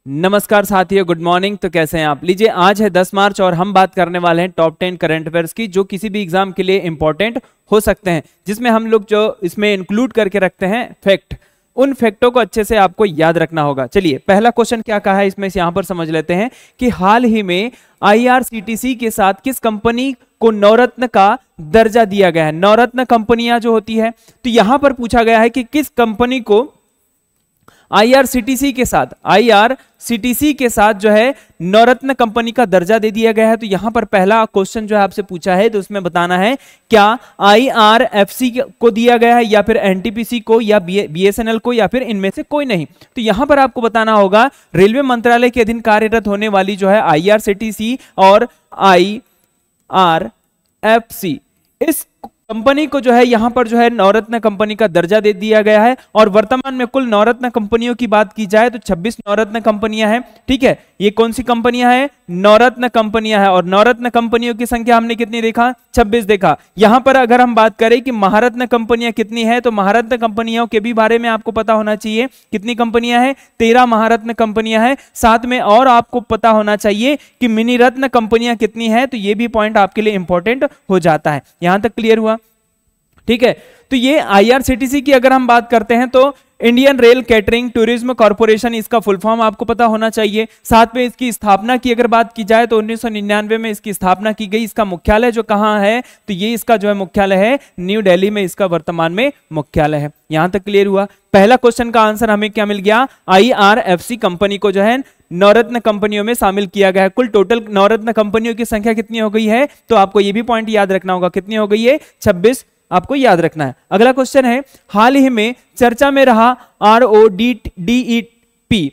नमस्कार साथियों, good morning. तो कैसे हैं आप? लीजिए, आज है 10 मार्च और हम बात करने वाले हैं टॉप 10 करंट अफेयर्स की, जो किसी भी एग्जाम के लिए इंपॉर्टेंट हो सकते हैं, जिसमें हम लोग जो इसमें इंक्लूड करके रखते हैं फैक्ट। उन फैक्टों को अच्छे से आपको याद रखना होगा। चलिए, पहला क्वेश्चन क्या कहा है इसमें से यहां पर समझ लेते हैं कि हाल ही में IRCTC के साथ किस कंपनी को नवरत्न का दर्जा दिया गया है। नवरत्न कंपनियां जो होती है, तो यहां पर पूछा गया है कि किस कंपनी को IRCTC के साथ जो है नवरत्न कंपनी का दर्जा दे दिया गया है। तो यहां पर पहला क्वेश्चन जो है आपसे पूछा है, तो उसमें बताना है क्या IRFC को दिया गया है या फिर NTPC को या BSNL को या फिर इनमें से कोई नहीं। तो यहां पर आपको बताना होगा रेलवे मंत्रालय के अधीन कार्यरत होने वाली जो है IRCTC और IRFC, इस कंपनी को जो है यहां पर जो है नवरत्न कंपनी का दर्जा दे दिया गया है। और वर्तमान में कुल नवरत्न कंपनियों की बात की जाए तो 26 नवरत्न कंपनियां हैं। ठीक है, ये कौन सी कंपनियां हैं? नवरत्न कंपनियां हैं। और नवरत्न कंपनियों की संख्या हमने कितनी देखा? 26 देखा। यहां पर अगर हम बात करें कि महारत्न कंपनियां कितनी है, तो महारत्न कंपनियों के भी बारे में आपको पता होना चाहिए। कितनी कंपनियां हैं? 13 महारत्न कंपनियां हैं। साथ में और आपको पता होना चाहिए कि मिनी रत्न कंपनियां कितनी है, तो ये भी पॉइंट आपके लिए इंपॉर्टेंट हो जाता है। यहां तक क्लियर हुआ? ठीक है, तो ये IRCTC की अगर हम बात करते हैं तो Indian rail catering tourism corporation, इसका फुल फॉर्म आपको पता होना चाहिए। साथ में इसकी स्थापना की अगर बात की जाए तो 1999 में इसकी स्थापना की गई। इसका मुख्यालय जो कहां है, तो ये इसका जो है मुख्यालय है न्यू दिल्ली में, इसका वर्तमान में मुख्यालय है। यहां तक क्लियर हुआ? पहला क्वेश्चन का आंसर हमें क्या मिल गया? IRFC कंपनी को जो है नवरत्न कंपनियों में शामिल किया गया है। कुल टोटल नवरत्न कंपनियों की संख्या कितनी हो गई है, तो आपको ये भी पॉइंट याद रखना होगा। कितनी हो गई है? 26 आपको याद रखना है। अगला क्वेश्चन है, हाल ही में चर्चा में रहा RODTEP,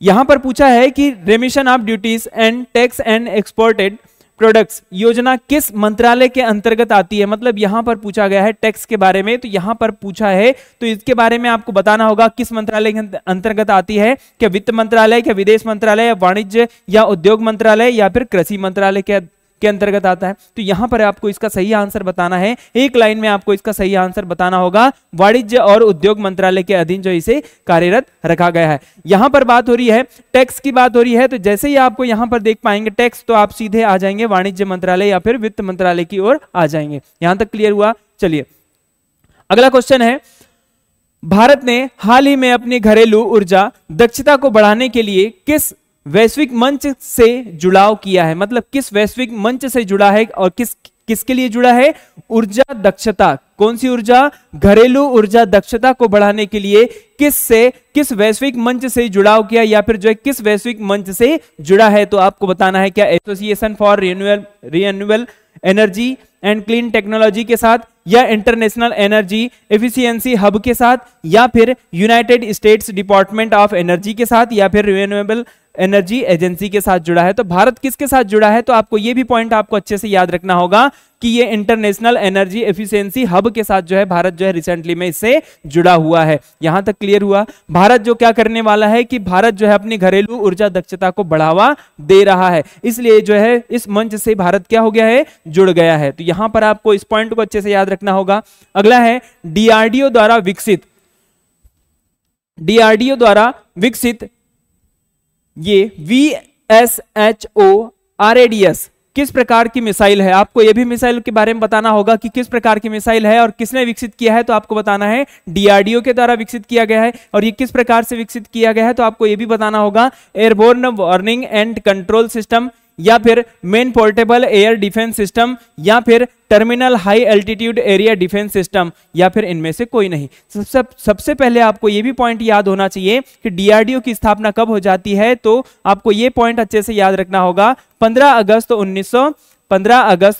यहां पर पूछा है कि रेमिशन of duties and tax and exported products योजना किस मंत्रालय के अंतर्गत आती है। मतलब यहां पर पूछा गया है टैक्स के बारे में, तो यहां पर पूछा है तो इसके बारे में आपको बताना होगा किस मंत्रालय के अंतर्गत आती है। क्या वित्त मंत्रालय, क्या विदेश मंत्रालय, या वाणिज्य या उद्योग मंत्रालय, या फिर कृषि मंत्रालय के अंतर्गत आता है। तो यहां पर आपको इसका सही आंसर बताना है। एक लाइन में आपको इसका सही आंसर बताना होगा, वाणिज्य और उद्योग मंत्रालय के अधीन जो इसे कार्यरत रखा गया है। यहां पर बात हो रही है टैक्स की बात हो रही है, तो जैसे ही आपको यहां पर देख पाएंगे टैक्स, तो आप सीधे आ जाएंगे वाणिज्य मंत्रालय या फिर वित्त मंत्रालय की ओर आ जाएंगे। यहां तक क्लियर हुआ? चलिए, अगला क्वेश्चन है, भारत ने हाल ही में अपनी घरेलू ऊर्जा दक्षता को बढ़ाने के लिए किस वैश्विक मंच से जुड़ाव किया है। मतलब किस वैश्विक मंच से जुड़ा है और किसके लिए जुड़ा है? ऊर्जा दक्षता। कौन सी ऊर्जा? घरेलू ऊर्जा दक्षता को बढ़ाने के लिए किस वैश्विक मंच से जुड़ाव किया, या फिर जो है किस वैश्विक मंच से जुड़ा है। तो आपको बताना है क्या association for renewable energy and clean technology के साथ, या इंटरनेशनल एनर्जी एफिशिएंसी हब के साथ, या फिर United states department of energy के साथ, या फिर रिन्यूएबल एनर्जी एजेंसी के साथ जुड़ा है। तो भारत किसके साथ जुड़ा है, तो आपको ये भी पॉइंट आपको अच्छे से याद रखना होगा कि ये इंटरनेशनल एनर्जी एफिशिएंसी हब के साथ जो है भारत जो है रिसेंटली में इससे जुड़ा हुआ है। यहां तक क्लियर हुआ? भारत जो क्या करने वाला है कि भारत जो है अपनी घरेलू ऊर्जा दक्षता को बढ़ावा दे रहा है, इसलिए जो है इस मंच से भारत क्या हो गया है? जुड़ गया है। तो यहां पर आपको इस पॉइंट को अच्छे से याद रखना होगा। अगला है, DRDO द्वारा विकसित ये VSHO-RADS किस प्रकार की मिसाइल है। आपको यह भी मिसाइल के बारे में बताना होगा कि किस प्रकार की मिसाइल है और किसने विकसित किया है। तो आपको बताना है DRDO के द्वारा विकसित किया गया है। और ये किस प्रकार से विकसित किया गया है, तो आपको यह भी बताना होगा airborne warning and control system, या फिर main portable air defence system, या फिर terminal high altitude area defence system, या फिर इनमें से कोई नहीं। सबसे पहले आपको यह भी पॉइंट याद होना चाहिए कि DRDO की स्थापना कब हो जाती है। तो आपको यह पॉइंट अच्छे से याद रखना होगा। 15 अगस्त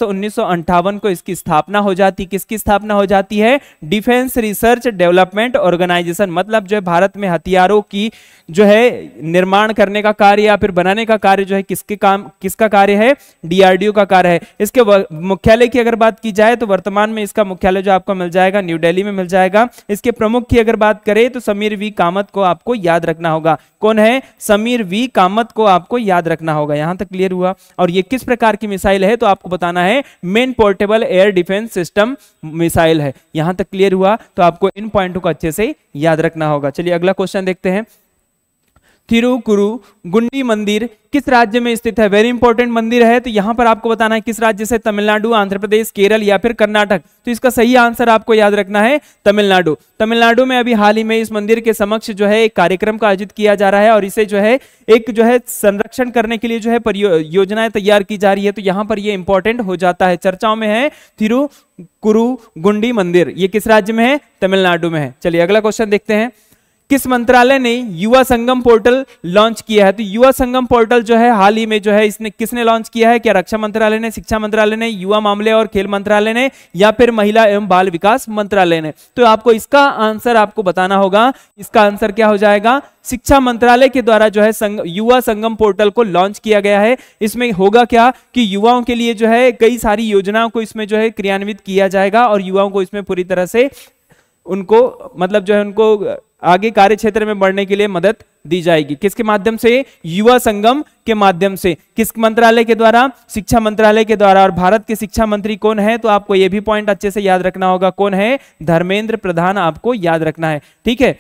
1958 को इसकी स्थापना हो जाती। किसकी स्थापना हो जाती है? Defence research development organisation. मतलब जो है भारत में हथियारों की जो है निर्माण करने का कार्य या फिर बनाने का कार्य जो है किसका कार्य है? DRDO का कार्य है। इसके मुख्यालय की अगर बात की जाए तो वर्तमान में इसका मुख्यालय जो आपको मिल जाएगा न्यू दिल्ली में मिल जाएगा। इसके प्रमुख की अगर बात करें तो समीर वी कामत को आपको याद रखना होगा। कौन है? समीर वी कामत को आपको याद रखना होगा। यहां तक क्लियर हुआ? और ये किस प्रकार की मिसाइल है, तो आपको बताना है main portable air defence system missile है। यहां तक क्लियर हुआ? तो आपको इन पॉइंटों को अच्छे से याद रखना होगा। चलिए अगला क्वेश्चन देखते हैं। थिरुकुरुगुंडी मंदिर किस राज्य में स्थित है? वेरी इंपॉर्टेंट मंदिर है, तो यहां पर आपको बताना है किस राज्य से, तमिलनाडु, आंध्र प्रदेश, केरल या फिर कर्नाटक। तो इसका सही आंसर आपको याद रखना है तमिलनाडु। तमिलनाडु में अभी हाल ही में इस मंदिर के समक्ष जो है एक कार्यक्रम का आयोजित किया जा रहा है और इसे जो है एक जो है संरक्षण करने के लिए जो है योजनाएं तैयार की जा रही है। तो यहां पर ये इंपॉर्टेंट हो जाता है, चर्चाओं में है थिरुकुरुगुंडी मंदिर। ये किस राज्य में है? तमिलनाडु में है। चलिए अगला क्वेश्चन देखते हैं। किस मंत्रालय ने युवा संगम पोर्टल लॉन्च किया है? तो युवा संगम पोर्टल जो है हाल ही में जो है इसने किसने लॉन्च किया है? क्या रक्षा मंत्रालय ने, शिक्षा मंत्रालय ने, युवा मामले और खेल मंत्रालय ने या फिर महिला एवं बाल विकास मंत्रालय ने? तो आपको इसका आंसर आपको बताना होगा। इसका आंसर क्या हो जाएगा? शिक्षा मंत्रालय के द्वारा जो है युवा संगम पोर्टल को लॉन्च किया गया है। इसमें होगा क्या कि युवाओं के लिए जो है कई सारी योजनाओं को इसमें जो है क्रियान्वित किया जाएगा और युवाओं को इसमें पूरी तरह से उनको मतलब जो है उनको आगे कार्य क्षेत्र में बढ़ने के लिए मदद दी जाएगी। किसके माध्यम से? युवा संगम के माध्यम से। किस मंत्रालय के द्वारा? शिक्षा मंत्रालय के द्वारा। और भारत के शिक्षा मंत्री कौन है? तो आपको यह भी पॉइंट अच्छे से याद रखना होगा, कौन है? धर्मेंद्र प्रधान, आपको याद रखना है। ठीक है,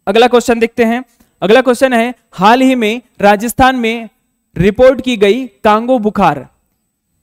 अगला क्वेश्चन देखते हैं। अगला क्वेश्चन है, हाल ही में राजस्थान में रिपोर्ट की गई कांगो बुखार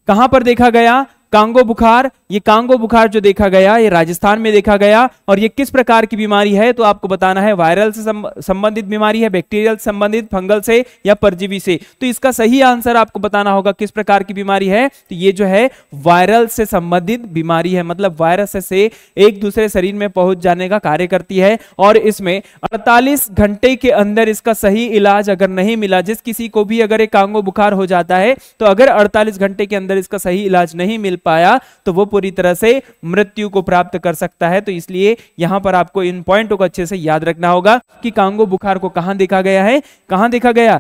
कहां पर देखा गया? कांगो बुखार, ये कांगो बुखार जो देखा गया ये राजस्थान में देखा गया और ये किस प्रकार की बीमारी है? तो आपको बताना है वायरल से संबंधित बीमारी है, बैक्टीरियल संबंधित, फंगल से या परजीवी से। तो इसका सही आंसर आपको बताना होगा किस प्रकार की बीमारी है। तो ये जो है वायरल से संबंधित बीमारी है, मतलब वायरस से एक दूसरे शरीर में पहुंच जाने का कार्य करती है और इसमें 48 घंटे के अंदर इसका सही इलाज अगर नहीं मिला, जिस किसी को भी अगर एक कांगो बुखार हो जाता है तो अगर 48 घंटे के अंदर इसका सही इलाज नहीं मिल पाया तो वो पूरी तरह से मृत्यु को प्राप्त कर सकता है। तो इसलिए यहां पर आपको इन पॉइंटों को अच्छे से याद रखना होगा कि कांगो बुखार को कहां देखा गया है? कहां देखा गया?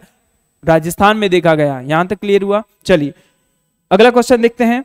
राजस्थान में देखा गया। यहां तक क्लियर हुआ? चलिए अगला क्वेश्चन देखते हैं।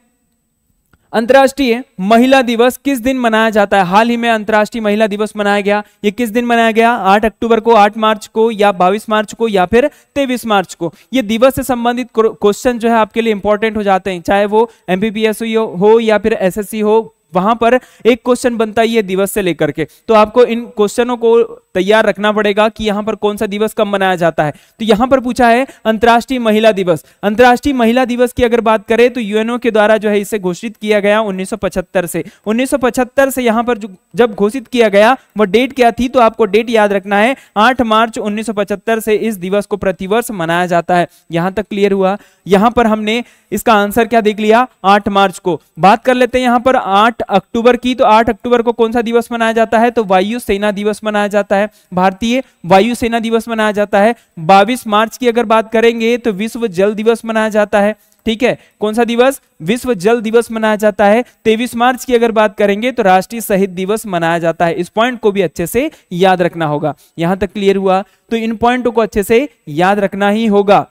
अंतर्राष्ट्रीय महिला दिवस किस दिन मनाया जाता है? हाल ही में अंतर्राष्ट्रीय महिला दिवस मनाया गया। ये किस दिन मनाया गया? 8 अक्टूबर को, 8 मार्च को या 22 मार्च को या फिर 23 मार्च को? ये दिवस से संबंधित क्वेश्चन जो है आपके लिए इंपॉर्टेंट हो जाते हैं, चाहे वो एमपीपीएस हो या फिर एसएससी हो। वहां पर एक क्वेश्चन बनता ही है दिवस से लेकर के, तो आपको इन क्वेश्चनों को तैयार रखना पड़ेगा कि यहां पर कौन सा दिवस कब मनाया जाता है। तो यहां पर पूछा है अंतर्राष्ट्रीय महिला दिवस। अंतर्राष्ट्रीय महिला दिवस की अगर बात करें तो यूएनओ के द्वारा जो है इसे घोषित किया गया 1975 से। 1975 से यहां पर जब घोषित किया गया वो डेट क्या थी? तो आपको डेट याद रखना है, 8 मार्च 1975 से इस दिवस को प्रतिवर्ष मनाया जाता है। यहां तक क्लियर हुआ? यहां पर हमने इसका आंसर क्या देख लिया? 8 मार्च को। बात कर लेते हैं यहां पर 8 अक्टूबर की। तो 8 अक्टूबर को कौन सा दिवस मनाया जाता है? तो वायु सेना दिवस मनाया जाता है, भारतीय वायु सेना दिवस मनाया जाता है। 22 मार्च की अगर बात करेंगे तो विश्व जल दिवस मनाया जाता है। ठीक है, कौन सा दिवस? विश्व जल दिवस मनाया जाता है। 23 मार्च की अगर बात करेंगे तो राष्ट्रीय शहीद दिवस मनाया जाता है। इस पॉइंट को भी अच्छे से याद रखना होगा। यहां तक क्लियर हुआ? तो इन पॉइंटों को अच्छे से याद रखना ही होगा।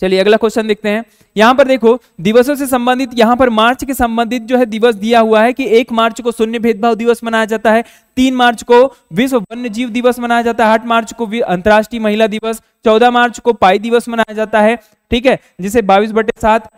चलिए अगला क्वेश्चन देखते हैं। यहां पर देखो दिवसों से संबंधित, यहां पर मार्च के संबंधित जो है दिवस दिया हुआ है कि 1 मार्च को शून्य भेदभाव दिवस मनाया जाता है, 3 मार्च को विश्व वन्य जीव दिवस मनाया जाता है, 8 मार्च को अंतर्राष्ट्रीय महिला दिवस, 14 मार्च को पाई दिवस मनाया जाता है। ठीक है, जिसे 22/7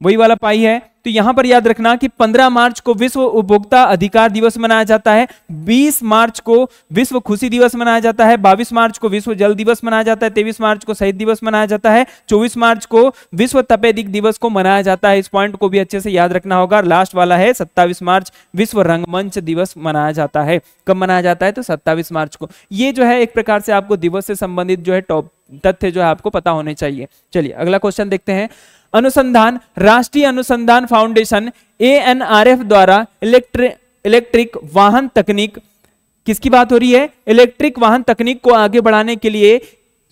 वही वाला पाई है। तो यहां पर याद रखना कि 15 मार्च को विश्व उपभोक्ता अधिकार दिवस मनाया जाता है, 20 मार्च को विश्व खुशी दिवस मनाया जाता है, 22 मार्च को विश्व जल दिवस मनाया जाता है, 23 मार्च को शहीद दिवस मनाया जाता है, 24 मार्च को विश्व तपेदिक दिवस को मनाया जाता है। इस पॉइंट को भी अच्छे से याद रखना होगा। लास्ट वाला है 27 मार्च विश्व रंगमंच दिवस मनाया जाता है। कब मनाया जाता है? तो 27 मार्च को। ये जो है एक प्रकार से आपको दिवस से संबंधित जो है टॉप तथ्य जो है आपको पता होने चाहिए। चलिए अगला क्वेश्चन देखते हैं। अनुसंधान, राष्ट्रीय अनुसंधान फाउंडेशन ANRF द्वारा इलेक्ट्रिक वाहन तकनीक, किसकी बात हो रही है? इलेक्ट्रिक वाहन तकनीक को आगे बढ़ाने के लिए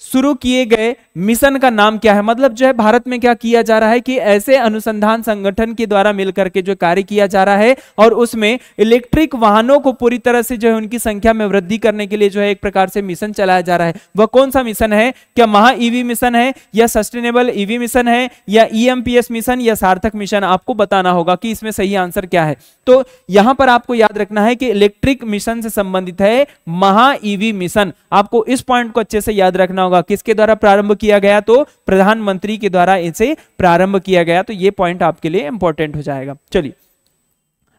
शुरू किए गए मिशन का नाम क्या है? मतलब जो है भारत में क्या किया जा रहा है कि ऐसे अनुसंधान संगठन के द्वारा मिलकर के जो कार्य किया जा रहा है और उसमें इलेक्ट्रिक वाहनों को पूरी तरह से जो है उनकी संख्या में वृद्धि करने के लिए जो है एक प्रकार से मिशन चलाया जा रहा है। वह कौन सा मिशन है? क्या महा ईवी मिशन है या सस्टेनेबल ईवी मिशन है या EMPS मिशन या सार्थक मिशन? आपको बताना होगा कि इसमें सही आंसर क्या है। तो यहां पर आपको याद रखना है कि इलेक्ट्रिक मिशन से संबंधित है महा ईवी मिशन। आपको इस पॉइंट को अच्छे से याद रखना होगा। किसके द्वारा प्रारंभ किया गया? तो प्रधानमंत्री के द्वारा इसे प्रारंभ किया गया। तो ये पॉइंट आपके लिए इंपॉर्टेंट हो जाएगा। चलिए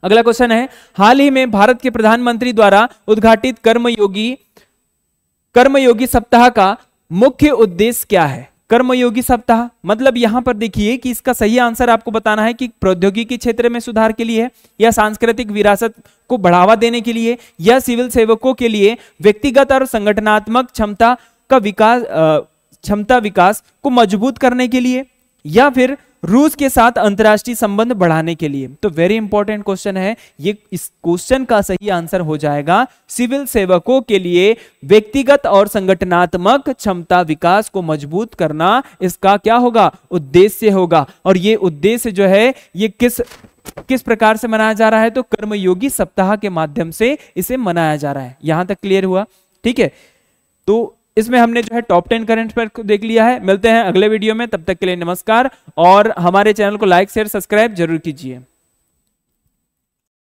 अगला क्वेश्चन है। हाल ही में भारत के प्रधानमंत्री द्वारा उद्घाटित कर्मयोगी सप्ताह का मुख्य उद्देश्य क्या है? कर्मयोगी सप्ताह मतलब यहां पर देखिए कि इसका सही आंसर आपको बताना है कि प्रौद्योगिकी क्षेत्र में सुधार के लिए है, या सांस्कृतिक विरासत को बढ़ावा देने के लिए, या सिविल सेवकों के लिए व्यक्तिगत और संगठनात्मक क्षमता विकास को मजबूत करने के लिए, या फिर रूस के साथ अंतरराष्ट्रीय संबंध बढ़ाने के लिए। तो वेरी इंपॉर्टेंट क्वेश्चन है ये। इस क्वेश्चन का सही आंसर हो जाएगा सिविल सेवकों के लिए व्यक्तिगत और संगठनात्मक क्षमता विकास को मजबूत करना, इसका क्या होगा? उद्देश्य होगा। और ये उद्देश्य जो है ये किस प्रकार से मनाया जा रहा है? तो कर्मयोगी सप्ताह के माध्यम से इसे मनाया जा रहा है। यहां तक क्लियर हुआ? ठीक है, तो इसमें हमने जो है टॉप 10 करंट अफेयर को देख लिया है। मिलते हैं अगले वीडियो में, तब तक के लिए नमस्कार। और हमारे चैनल को लाइक शेयर सब्सक्राइब जरूर कीजिए।